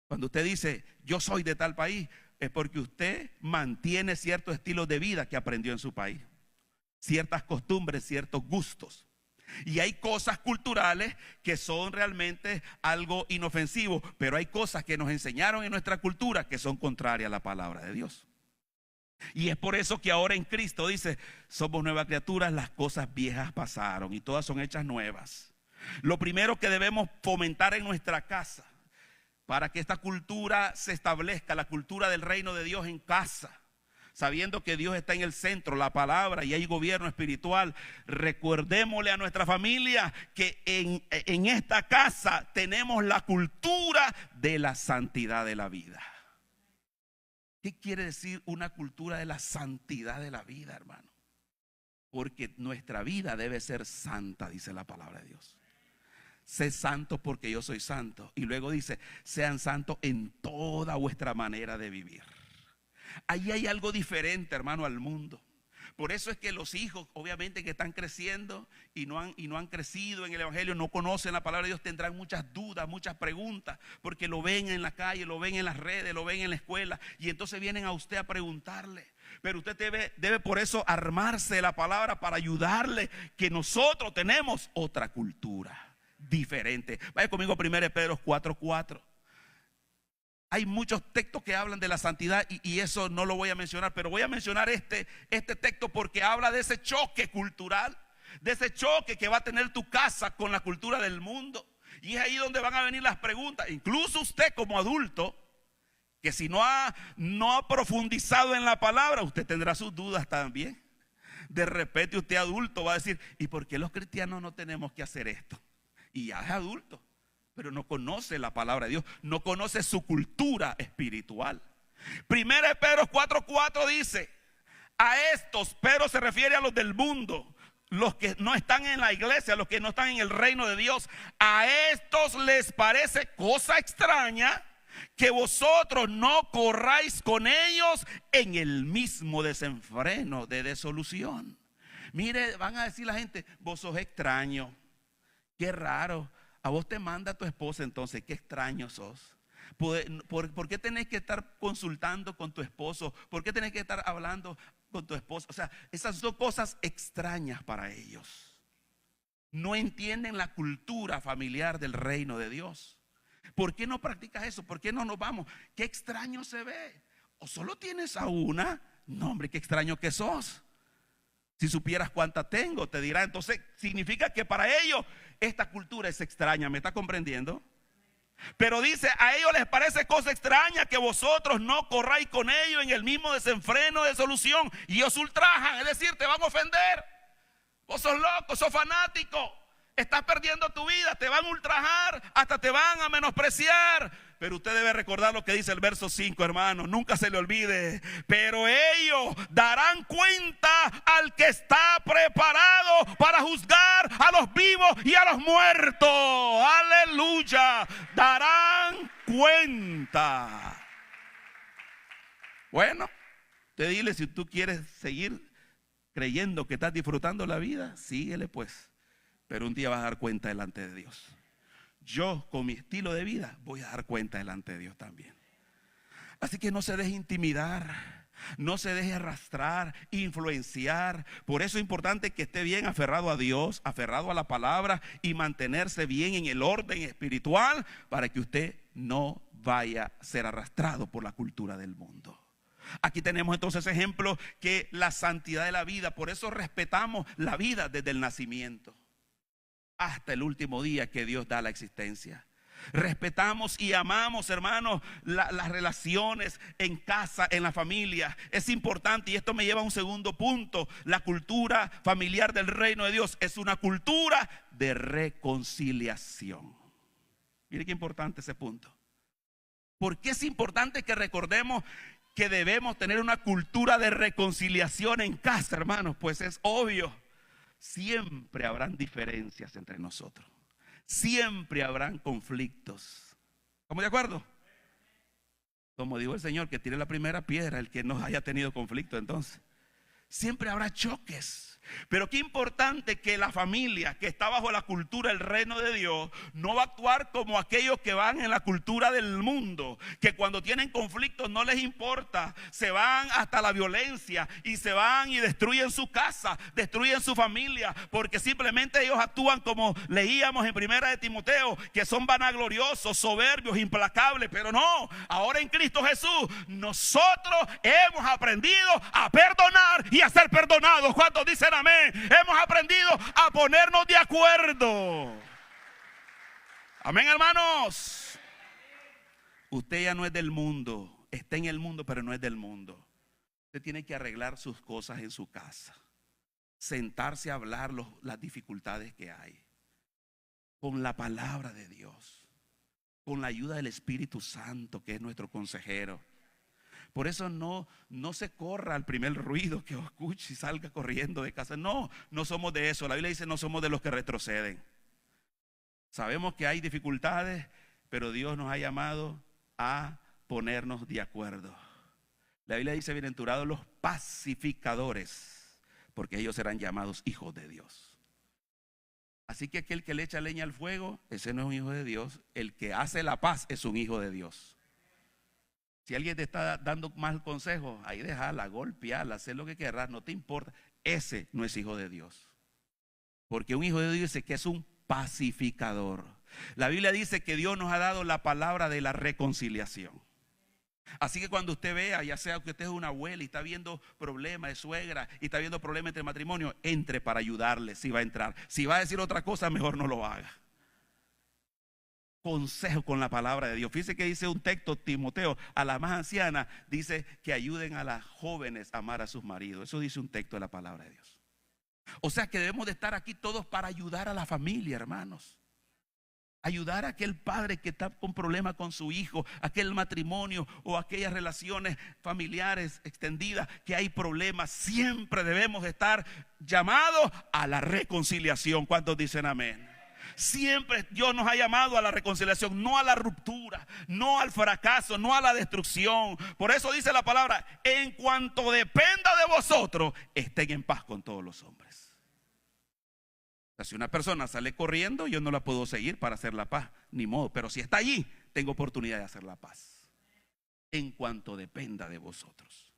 Cuando usted dice: yo soy de tal país, es porque usted mantiene ciertos estilos de vida que aprendió en su país, ciertas costumbres, ciertos gustos. Y hay cosas culturales que son realmente algo inofensivo, pero hay cosas que nos enseñaron en nuestra cultura que son contrarias a la palabra de Dios. Y es por eso que ahora en Cristo dice: somos nuevas criaturas, las cosas viejas pasaron y todas son hechas nuevas. Lo primero que debemos fomentar en nuestra casa, para que esta cultura se establezca, la cultura del reino de Dios en casa, sabiendo que Dios está en el centro, la palabra, y hay gobierno espiritual. Recordémosle a nuestra familia que en esta casa tenemos la cultura de la santidad de la vida. ¿Qué quiere decir una cultura de la santidad de la vida, hermano? Porque nuestra vida debe ser santa, dice la palabra de Dios. Sé santo porque yo soy santo. Y luego dice: sean santos en toda vuestra manera de vivir. Ahí hay algo diferente, hermano, al mundo. Por eso es que los hijos, obviamente, que están creciendo y no han crecido en el evangelio, no conocen la palabra de Dios, tendrán muchas dudas, muchas preguntas, porque lo ven en la calle, lo ven en las redes, lo ven en la escuela, y entonces vienen a usted a preguntarle. Pero usted debe por eso armarse de la palabra para ayudarle, que nosotros tenemos otra cultura diferente. Vaya conmigo a 1 Pedro 4:4. Hay muchos textos que hablan de la santidad y eso no lo voy a mencionar, pero voy a mencionar este texto porque habla de ese choque cultural, de ese choque que va a tener tu casa con la cultura del mundo. Y es ahí donde van a venir las preguntas. Incluso usted como adulto, que si no ha profundizado en la palabra, usted tendrá sus dudas también. De repente usted adulto va a decir: ¿y por qué los cristianos no tenemos que hacer esto? Y ya es adulto, pero no conoce la palabra de Dios, no conoce su cultura espiritual. 1 Pedro 4:4 dice: a estos, Pedro se refiere a los del mundo, los que no están en la iglesia, los que no están en el reino de Dios, a estos les parece cosa extraña que vosotros no corráis con ellos en el mismo desenfreno de desolución. Mire, van a decir la gente: vos sos extraño. Qué raro, a vos te manda tu esposa, entonces qué extraño sos. ¿Por qué tenés que estar consultando con tu esposo? ¿Por qué tenés que estar hablando con tu esposa? O sea, esas son cosas extrañas para ellos. No entienden la cultura familiar del reino de Dios. ¿Por qué no practicas eso? ¿Por qué no nos vamos? Qué extraño se ve. ¿O solo tienes a una? No, hombre, qué extraño que sos. Si supieras cuánta tengo, te dirá. Entonces significa que para ellos esta cultura es extraña. ¿Me está comprendiendo? Pero dice, a ellos les parece cosa extraña que vosotros no corráis con ellos en el mismo desenfreno de solución. Y os ultrajan, es decir, te van a ofender. Vos sos loco, sos fanático, estás perdiendo tu vida, te van a ultrajar, hasta te van a menospreciar. Pero usted debe recordar lo que dice el verso 5, hermano, nunca se le olvide. Pero ellos darán cuenta al que está preparado para juzgar a los vivos y a los muertos. Aleluya, darán cuenta. Bueno, te dile, si tú quieres seguir creyendo que estás disfrutando la vida, síguele pues. Pero un día vas a dar cuenta delante de Dios. Yo, con mi estilo de vida, voy a dar cuenta delante de Dios también. Así que no se deje intimidar, no se deje arrastrar, influenciar. Por eso es importante que esté bien aferrado a Dios, aferrado a la palabra y mantenerse bien en el orden espiritual para que usted no vaya a ser arrastrado por la cultura del mundo. Aquí tenemos entonces ejemplos que la santidad de la vida, por eso respetamos la vida desde el nacimiento hasta el último día que Dios da la existencia. Respetamos y amamos, hermanos, las relaciones en casa, en la familia. Es importante, y esto me lleva a un segundo punto. La cultura familiar del reino de Dios es una cultura de reconciliación. Mire qué importante ese punto. ¿Por qué es importante que recordemos que debemos tener una cultura de reconciliación en casa, hermanos? Pues es obvio. Siempre habrán diferencias entre nosotros. Siempre habrán conflictos. ¿Estamos de acuerdo? Como dijo el Señor, que tire la primera piedra el que no haya tenido conflicto. Entonces, siempre habrá choques. Pero qué importante que la familia que está bajo la cultura del reino de Dios no va a actuar como aquellos que van en la cultura del mundo, que cuando tienen conflictos no les importa, se van hasta la violencia y se van y destruyen su casa, destruyen su familia, porque simplemente ellos actúan como leíamos en Primera de Timoteo, que son vanagloriosos, soberbios, implacables. Pero no, ahora en Cristo Jesús nosotros hemos aprendido a perdonar y a ser perdonados. ¿Cuántos dicen amén? Hemos aprendido a ponernos de acuerdo. Amén, hermanos. Usted ya no es del mundo, está en el mundo, pero no es del mundo. Usted tiene que arreglar sus cosas en su casa, sentarse a hablar las dificultades que hay con la palabra de Dios, con la ayuda del Espíritu Santo, que es nuestro consejero. Por eso no se corra al primer ruido que escuche y salga corriendo de casa. No somos de eso. La Biblia dice, no somos de los que retroceden. Sabemos que hay dificultades, pero Dios nos ha llamado a ponernos de acuerdo. La Biblia dice, bienaventurados los pacificadores, porque ellos serán llamados hijos de Dios. Así que aquel que le echa leña al fuego, ese no es un hijo de Dios. El que hace la paz es un hijo de Dios. Si alguien te está dando mal consejo, ahí déjala, golpeala, hacer lo que querrás, no te importa. Ese no es hijo de Dios. Porque un hijo de Dios dice que es un pacificador. La Biblia dice que Dios nos ha dado la palabra de la reconciliación. Así que cuando usted vea, ya sea que usted es una abuela y está viendo problemas de suegra y está viendo problemas entre matrimonio, entre para ayudarle si va a entrar. Si va a decir otra cosa, mejor no lo haga. Consejo con la palabra de Dios. Fíjese que dice un texto, Timoteo, a la más anciana, dice que ayuden a las jóvenes a amar a sus maridos. Eso dice un texto de la palabra de Dios. O sea que debemos de estar aquí todos para ayudar a la familia, hermanos. Ayudar a aquel padre que está con problemas con su hijo, aquel matrimonio o aquellas relaciones familiares extendidas que hay problemas. Siempre debemos estar llamados a la reconciliación. ¿Cuántos dicen amén? Siempre Dios nos ha llamado a la reconciliación, no a la ruptura, no al fracaso, no a la destrucción. Por eso dice la palabra, en cuanto dependa de vosotros, estén en paz con todos los hombres. O sea, si una persona sale corriendo, yo no la puedo seguir para hacer la paz, ni modo. Pero si está allí, tengo oportunidad de hacer la paz. En cuanto dependa de vosotros.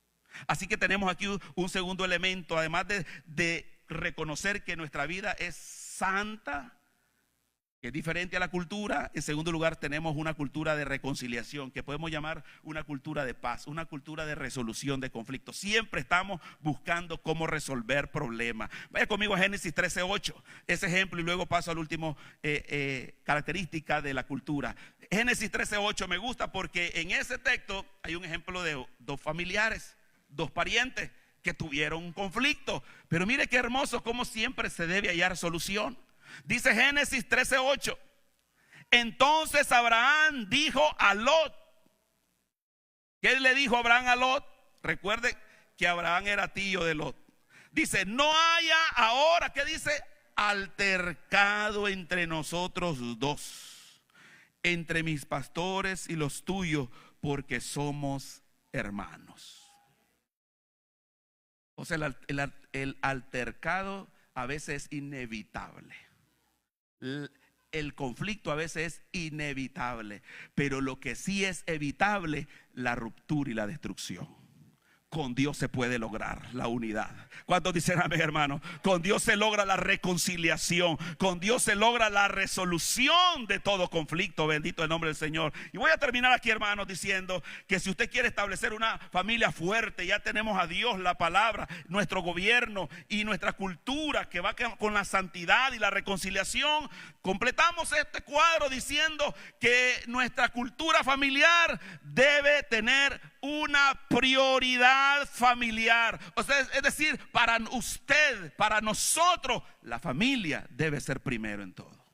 Así que tenemos aquí un segundo elemento, además de reconocer que nuestra vida es santa. Es diferente a la cultura. En segundo lugar, tenemos una cultura de reconciliación, que podemos llamar una cultura de paz, una cultura de resolución de conflictos. Siempre estamos buscando cómo resolver problemas. Vaya conmigo a Génesis 13:8, ese ejemplo, y luego paso al último característica de la cultura. Génesis 13:8 me gusta porque en ese texto hay un ejemplo de dos familiares, dos parientes que tuvieron un conflicto. Pero mire qué hermoso, cómo siempre se debe hallar solución. Dice Génesis 13:8. Entonces Abraham dijo a Lot. ¿Qué le dijo Abraham a Lot? Recuerde que Abraham era tío de Lot. Dice, no haya ahora, ¿qué dice? Altercado entre nosotros dos, entre mis pastores y los tuyos, porque somos hermanos. O sea, el altercado a veces es inevitable. El conflicto a veces es inevitable, pero lo que sí es evitable, la ruptura y la destrucción. Con Dios se puede lograr la unidad. ¿Cuántos dicen amén, hermano? Con Dios se logra la reconciliación. Con Dios se logra la resolución de todo conflicto. Bendito el nombre del Señor. Y voy a terminar aquí, hermanos, diciendo que si usted quiere establecer una familia fuerte, ya tenemos a Dios, la palabra, nuestro gobierno y nuestra cultura que va con la santidad y la reconciliación. Completamos este cuadro diciendo que nuestra cultura familiar debe tener una prioridad familiar. O sea, es decir, para usted, para nosotros, la familia debe ser primero en todo.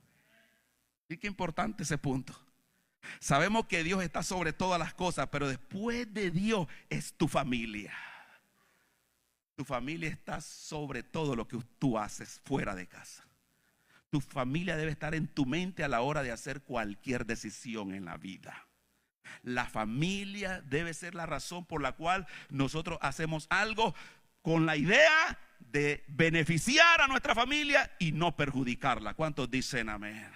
Y qué importante ese punto. Sabemos que Dios está sobre todas las cosas, pero después de Dios es tu familia. Tu familia está sobre todo lo que tú haces fuera de casa. Tu familia debe estar en tu mente a la hora de hacer cualquier decisión en la vida. La familia debe ser la razón por la cual nosotros hacemos algo, con la idea de beneficiar a nuestra familia y no perjudicarla. ¿Cuántos dicen amén?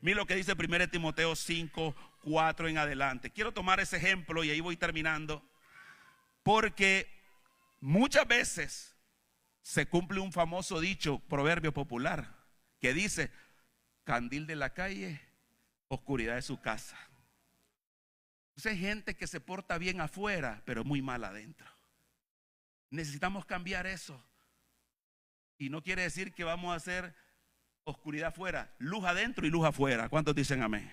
Mira lo que dice 1 Timoteo 5:4 en adelante. Quiero tomar ese ejemplo y ahí voy terminando, porque muchas veces se cumple un famoso dicho, proverbio popular, que dice: candil de la calle, oscuridad de su casa. Entonces hay gente que se porta bien afuera, pero muy mal adentro. Necesitamos cambiar eso. Y no quiere decir que vamos a hacer oscuridad afuera, luz adentro y luz afuera. ¿Cuántos dicen amén?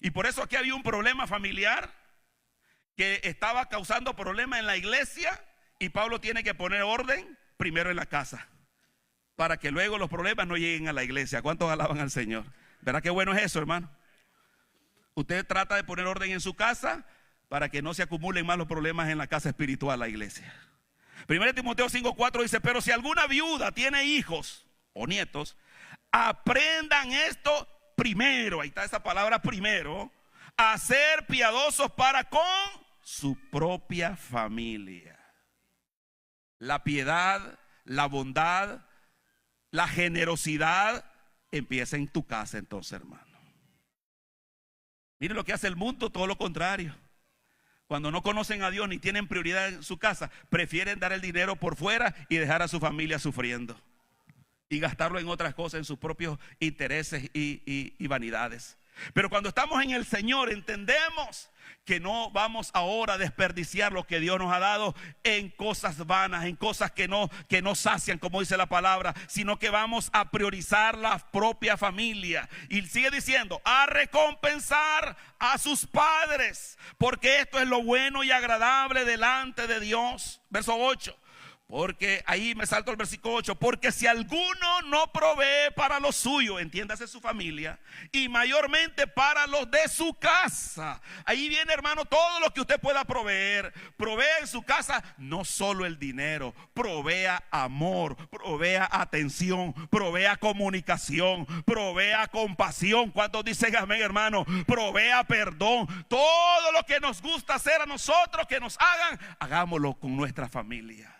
Y por eso aquí había un problema familiar que estaba causando problemas en la iglesia, y Pablo tiene que poner orden primero en la casa, para que luego los problemas no lleguen a la iglesia. ¿Cuántos alaban al Señor? ¿Verdad qué bueno es eso, hermano? Usted trata de poner orden en su casa para que no se acumulen más los problemas en la casa espiritual, la iglesia. 1 Timoteo 5:4 dice: pero si alguna viuda tiene hijos o nietos, aprendan esto primero, ahí está esa palabra primero, a ser piadosos para con su propia familia. La piedad, la bondad, la generosidad empieza en tu casa entonces, hermano. Mire lo que hace el mundo, todo lo contrario. Cuando no conocen a Dios ni tienen prioridad en su casa, prefieren dar el dinero por fuera y dejar a su familia sufriendo y gastarlo en otras cosas, en sus propios intereses y vanidades. Pero cuando estamos en el Señor, entendemos que no vamos ahora a desperdiciar lo que Dios nos ha dado en cosas vanas, en cosas que no sacian, como dice la palabra, sino que vamos a priorizar la propia familia. Y sigue diciendo: a recompensar a sus padres, porque esto es lo bueno y agradable delante de Dios. Verso 8. Porque ahí me salto el versículo 8. Porque si alguno no provee para lo suyo, entiéndase su familia, y mayormente para los de su casa. Ahí viene, hermano, todo lo que usted pueda proveer. Provea en su casa no solo el dinero, provea amor, provea atención, provea comunicación, provea compasión. ¿Cuántos dicen amén, hermano? Provea perdón. Todo lo que nos gusta hacer a nosotros, que nos hagan, hagámoslo con nuestra familia.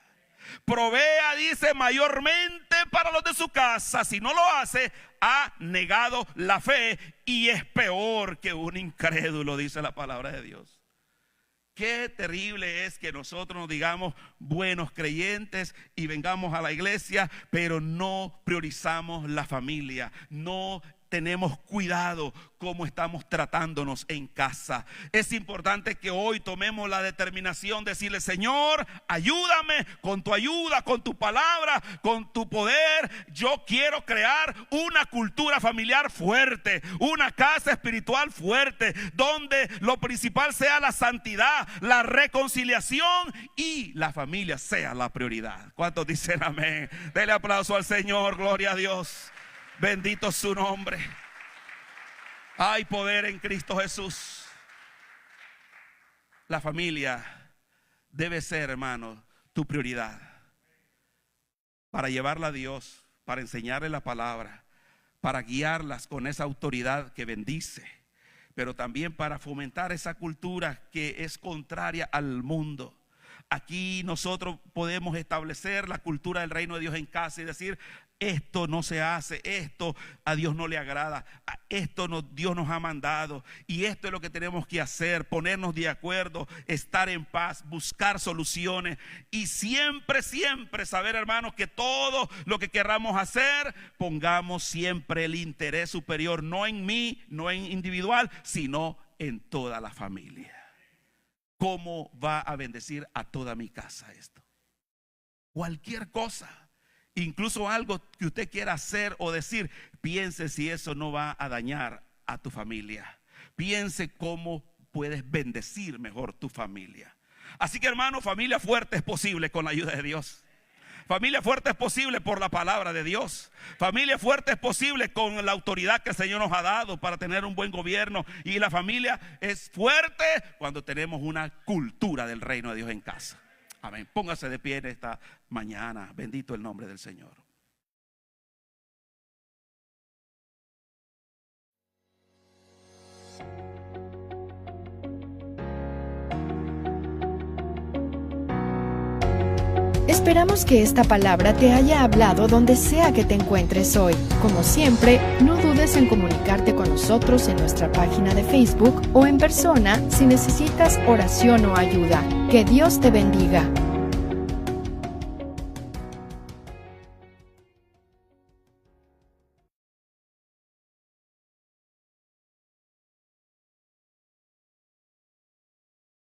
Provea, dice, mayormente para los de su casa. Si no lo hace, ha negado la fe y es peor que un incrédulo, dice la palabra de Dios. Qué terrible es que nosotros nos digamos buenos creyentes y vengamos a la iglesia, pero no priorizamos la familia, no tenemos cuidado cómo estamos tratándonos en casa. Es importante que hoy tomemos la determinación de decirle: Señor, ayúdame con tu ayuda, con tu palabra, con tu poder. Yo quiero crear una cultura familiar fuerte, una casa espiritual fuerte, donde lo principal sea la santidad, la reconciliación y la familia sea la prioridad. ¿Cuántos dicen amén? Dele aplauso al Señor, gloria a Dios. Bendito su nombre. Hay poder en Cristo Jesús. La familia debe ser, hermano, tu prioridad. Para llevarla a Dios, para enseñarle la palabra, para guiarlas con esa autoridad que bendice, pero también para fomentar esa cultura que es contraria al mundo. Aquí nosotros podemos establecer la cultura del reino de Dios en casa y decir: esto no se hace, esto a Dios no le agrada, esto no, Dios nos ha mandado y esto es lo que tenemos que hacer, ponernos de acuerdo, estar en paz, buscar soluciones y siempre saber, hermanos, que todo lo que queramos hacer, pongamos siempre el interés superior, no en mí, no en individual, sino en toda la familia. ¿Cómo va a bendecir a toda mi casa esto? Cualquier cosa, incluso algo que usted quiera hacer o decir, piense si eso no va a dañar a tu familia. Piense cómo puedes bendecir mejor tu familia. Así que, hermano, familia fuerte es posible con la ayuda de Dios. Familia fuerte es posible por la palabra de Dios. Familia fuerte es posible con la autoridad que el Señor nos ha dado para tener un buen gobierno. Y la familia es fuerte cuando tenemos una cultura del reino de Dios en casa. Amén. Póngase de pie en esta mañana. Bendito el nombre del Señor. Esperamos que esta palabra te haya hablado donde sea que te encuentres hoy. Como siempre, no dudes en comunicarte con nosotros en nuestra página de Facebook o en persona si necesitas oración o ayuda. Que Dios te bendiga.